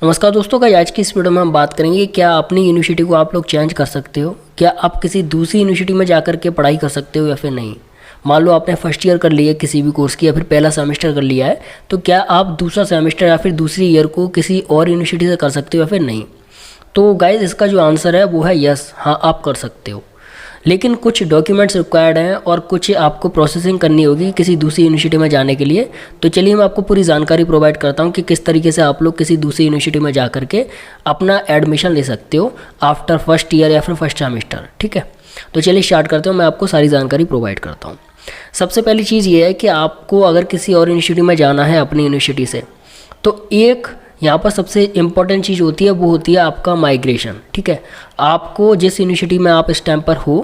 नमस्कार दोस्तों का आज की इस वीडियो में हम बात करेंगे क्या अपनी यूनिवर्सिटी को आप लोग चेंज कर सकते हो, क्या आप किसी दूसरी यूनिवर्सिटी में जाकर के पढ़ाई कर सकते हो या फिर नहीं। मान लो आपने फर्स्ट ईयर कर लिया किसी भी कोर्स की या फिर पहला सेमेस्टर कर लिया है, तो क्या आप दूसरा सेमेस्टर या फिर दूसरी ईयर को किसी और यूनिवर्सिटी से कर सकते हो या फिर नहीं। तो गाइज इसका जो आंसर है वो है यस, हाँ आप कर सकते हो, लेकिन कुछ डॉक्यूमेंट्स रिक्वायर्ड हैं और कुछ आपको प्रोसेसिंग करनी होगी किसी दूसरी यूनिवर्सिटी में जाने के लिए। तो चलिए मैं आपको पूरी जानकारी प्रोवाइड करता हूं कि किस तरीके से आप लोग किसी दूसरी यूनिवर्सिटी में जा करके अपना एडमिशन ले सकते हो आफ्टर फर्स्ट ईयर या फिर फर्स्ट सेमेस्टर। ठीक है, तो चलिए स्टार्ट करते हो, मैं आपको सारी जानकारी प्रोवाइड करता हूँ। सबसे पहली चीज़ ये है कि आपको अगर किसी और यूनिवर्सिटी में जाना है अपनी यूनिवर्सिटी से, तो एक यहाँ पर सबसे इम्पॉर्टेंट चीज़ होती है वो होती है आपका माइग्रेशन। ठीक है, आपको जिस यूनिवर्सिटी में आप इस टाइम पर हो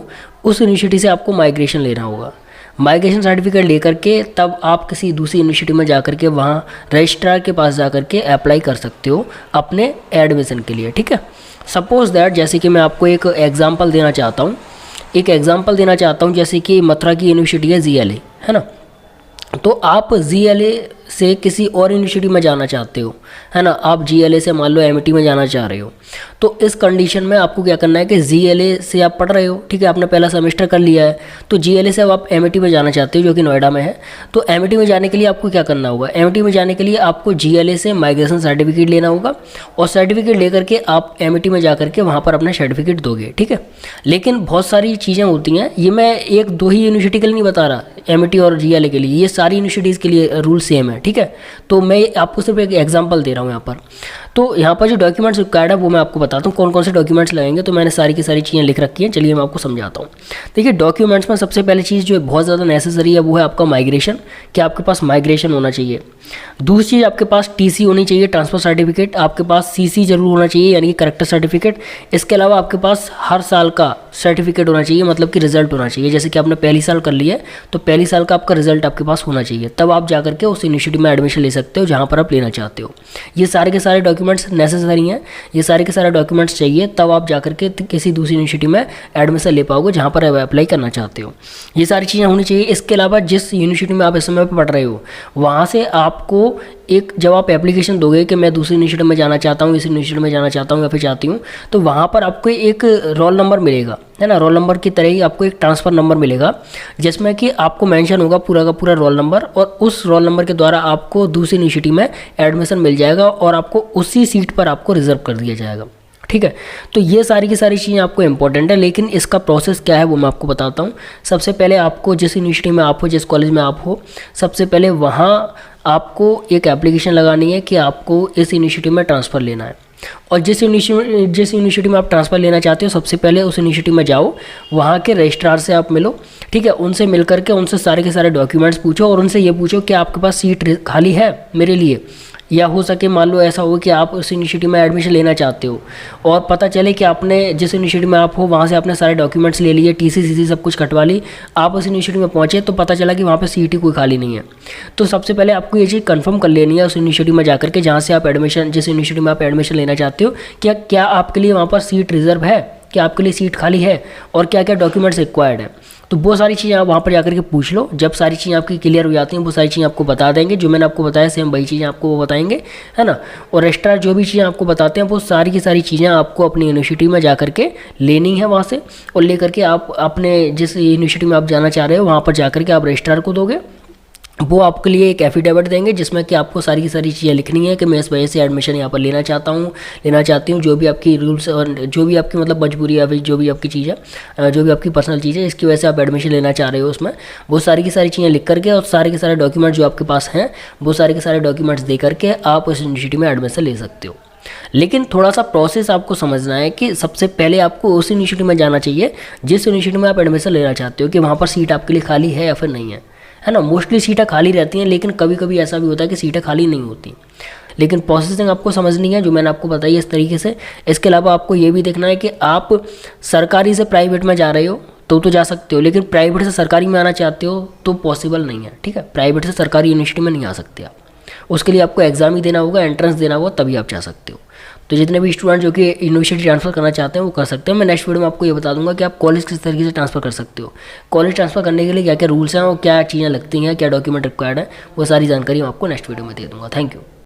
उस यूनिवर्सिटी से आपको माइग्रेशन लेना होगा। माइग्रेशन सर्टिफिकेट लेकर के तब आप किसी दूसरी यूनिवर्सिटी में जाकर के वहाँ रजिस्ट्रार के पास जाकर के अप्लाई कर सकते हो अपने एडमिशन के लिए। ठीक है, सपोज दैट जैसे कि मैं आपको एक एग्जांपल देना चाहता हूँ, जैसे कि मथुरा की यूनिवर्सिटी है GLA, है ना। तो आप GLA से किसी और यूनिवर्सिटी में जाना चाहते हो, है ना। आप GLA से मान लो MIT में जाना चाह रहे हो, तो इस कंडीशन में आपको क्या करना है कि GLA से आप पढ़ रहे हो, ठीक है, आपने पहला सेमेस्टर कर लिया है, तो GLA से अब आप MIT में जाना चाहते हो जो कि नोएडा में है। तो MIT में जाने के लिए आपको क्या करना होगा, MIT में जाने के लिए आपको GLA से माइग्रेशन सर्टिफिकेट लेना होगा और सर्टिफिकेट लेकर के आप MIT में जा करके वहाँ पर अपना सर्टिफिकेट दोगे। ठीक है, लेकिन बहुत सारी चीज़ें होती हैं, ये मैं एक दो ही यूनिवर्सिटी के लिए नहीं बता रहा, MIT और GLA के लिए, ये सारी यूनिवर्सिटीज़ के लिए रूल सेम है। ठीक है, तो मैं आपको सिर्फ एक एग्जांपल दे रहा हूँ यहाँ पर। तो यहाँ पर जो डॉक्यूमेंट्स रिक्वायर्ड है वो मैं आपको बताता हूँ कौन कौन से डॉक्यूमेंट्स लगेंगे। तो मैंने सारी की सारी चीज़ें लिख रखी हैं, चलिए मैं आपको समझाता हूँ। देखिए, डॉक्यूमेंट्स में सबसे पहली चीज़ जो बहुत ज़्यादा नेसेसरी है वो है आपका माइग्रेशन, कि आपके पास माइग्रेशन होना चाहिए। दूसरी चीज़, आपके पास TC होनी चाहिए, ट्रांसफ़र सर्टिफिकेट, आपके पास CC जरूर होना चाहिए यानी कि करेक्टर सर्टिफिकेट। इसके अलावा आपके पास हर साल का सर्टिफिकेट होना चाहिए, मतलब कि रिजल्ट होना चाहिए। जैसे कि आपने पहली साल कर लिया है तो पहली साल का आपका रिजल्ट आपके पास होना चाहिए, तब आप जाकर के उस यूनिवर्सिटी में एडमिशन ले सकते हो जहाँ पर आप लेना चाहते हो। ये सारे के सारे डॉक्यूमेंट्स नेसेसरी हैं, ये सारे के सारे डॉक्यूमेंट्स चाहिए, तब आप जाकर के किसी दूसरी यूनिवर्सिटी में एडमिशन ले पाओगे जहाँ पर आप अप्लाई करना चाहते हो। ये सारी चीज़ें होनी चाहिए। इसके अलावा जिस यूनिवर्सिटी में आप इस समय पर पढ़ रहे हो वहाँ से आपको एक, जब आप एप्लीकेशन दोगे कि मैं दूसरी यूनिवर्सिटी में जाना चाहता हूँ, इस यूनिवर्सिटी में जाना चाहता हूँ या फिर चाहती हूँ, तो वहाँ पर आपको एक रोल नंबर मिलेगा, है ना। रोल नंबर की तरह ही आपको एक ट्रांसफ़र नंबर मिलेगा जिसमें कि आपको मेंशन होगा पूरा का पूरा रोल नंबर, और उस रोल नंबर के द्वारा आपको दूसरी यूनिवर्सिटी में एडमिशन मिल जाएगा और आपको उसी सीट पर आपको रिजर्व कर दिया जाएगा। ठीक है, तो ये सारी की सारी चीज़ें आपको इंपॉर्टेंट है, लेकिन इसका प्रोसेस क्या है वो मैं आपको बताता हूँ। सबसे पहले आपको जिस यूनिवर्सिटी में आप हो, जिस कॉलेज में आप हो, सबसे पहले वहाँ आपको एक एप्लीकेशन लगानी है कि आपको इस यूनिवर्सिटी में ट्रांसफ़र लेना है। और जिस यूनिवर्सिटी में आप ट्रांसफ़र लेना चाहते हो, सबसे पहले उस यूनिवर्सिटी में जाओ, वहाँ के रजिस्ट्रार से आप मिलो। ठीक है, उनसे मिल करके उनसे सारे के सारे डॉक्यूमेंट्स पूछो और उनसे ये पूछो कि आपके पास सीट खाली है मेरे लिए, या हो सके मान लो ऐसा हो कि आप उस यूनिवर्सिटी में एडमिशन लेना चाहते हो और पता चले कि आपने जिस यूनिवर्सिटी में आप हो वहाँ से आपने सारे डॉक्यूमेंट्स ले लिए, TC CC सब कुछ कटवा ली, आप उस यूनिवर्सिटी में पहुँचे तो पता चला कि वहाँ पे सीट ही कोई खाली नहीं है। तो सबसे पहले आपको ये चीज़ कंफर्म कर लेनी है उस यूनिवर्सिटी में जाकर के जहाँ से आप एडमिशन, जिस यूनिवर्सिटी में आप एडमिशन लेना चाहते हो, क्या आपके लिए वहाँ पर सीट रिजर्व है, क्या आपके लिए सीट खाली है और क्या क्या डॉक्यूमेंट्स रिक्वायर्ड है। तो वो सारी चीज़ें आप वहाँ पर जाकर के पूछ लो। जब सारी चीज़ें आपकी क्लियर हो जाती हैं वो सारी चीज़ें आपको बता देंगे, जो मैंने आपको बताया सेम वही चीज़ें आपको वो बताएंगे, है ना। और रजिस्ट्रार जो भी चीज़ें आपको बताते हैं वो सारी की सारी चीज़ें आपको अपनी यूनिवर्सिटी में जा करके लेनी है वहाँ से, और ले करके आप अपने जिस यूनिवर्सिटी में आप जाना चाह रहे हो वहाँ पर जा करके आप रजिस्ट्रार को दोगे। वो आपके लिए एक एफिडेविट देंगे जिसमें कि आपको सारी की सारी चीज़ें लिखनी है कि मैं इस वजह से एडमिशन यहाँ पर लेना चाहती हूँ, जो भी आपकी रूल्स और जो भी आपकी मतलब मजबूरी है, जो भी आपकी चीज़ है, जो भी आपकी पर्सनल चीज़ है, इसकी वजह से आप एडमिशन लेना चाह रहे हो उसमें, वो सारी की सारी चीज़ें लिख करके और सारे के सारे डॉक्यूमेंट्स जो आपके पास हैं वो सारे के सारे डॉक्यूमेंट्स दे करके आप उस यूनिवर्सिटी में एडमिशन ले सकते हो। लेकिन थोड़ा सा प्रोसेस आपको समझना है कि सबसे पहले आपको उस यूनिवर्सिटी में जाना चाहिए जिस यूनिवर्सिटी में आप एडमिशन लेना चाहते हो, कि वहाँ पर सीट आपके लिए खाली है या फिर नहीं है ना। मोस्टली सीटें खाली रहती हैं, लेकिन कभी कभी ऐसा भी होता है कि सीटें खाली नहीं होती, लेकिन प्रोसेसिंग आपको समझनी है जो मैंने आपको बताई इस तरीके से। इसके अलावा आपको ये भी देखना है कि आप सरकारी से प्राइवेट में जा रहे हो तो जा सकते हो, लेकिन प्राइवेट से सरकारी में आना चाहते हो तो पॉसिबल नहीं है। ठीक है, प्राइवेट से सरकारी यूनिवर्सिटी में नहीं आ सकते आप, उसके लिए आपको एग्ज़ाम ही देना होगा, एंट्रेंस देना होगा, तभी आप जा सकते हो। तो जितने भी स्टूडेंट जो कि यूनिवर्सिटी ट्रांसफ़र करना चाहते हैं वो कर सकते हैं। मैं नेक्स्ट वीडियो में आपको ये बता दूंगा कि आप कॉलेज किस तरीके से ट्रांसफ़र कर सकते हो, कॉलेज ट्रांसफ़र करने के लिए क्या क्या रूल्स हैं और क्या चीज़ें लगती हैं, क्या डॉक्यूमेंट रिक्वायर्ड है, वो सारी जानकारी मैं आपको नेक्स्ट वीडियो में दे दूँगा। Thank you.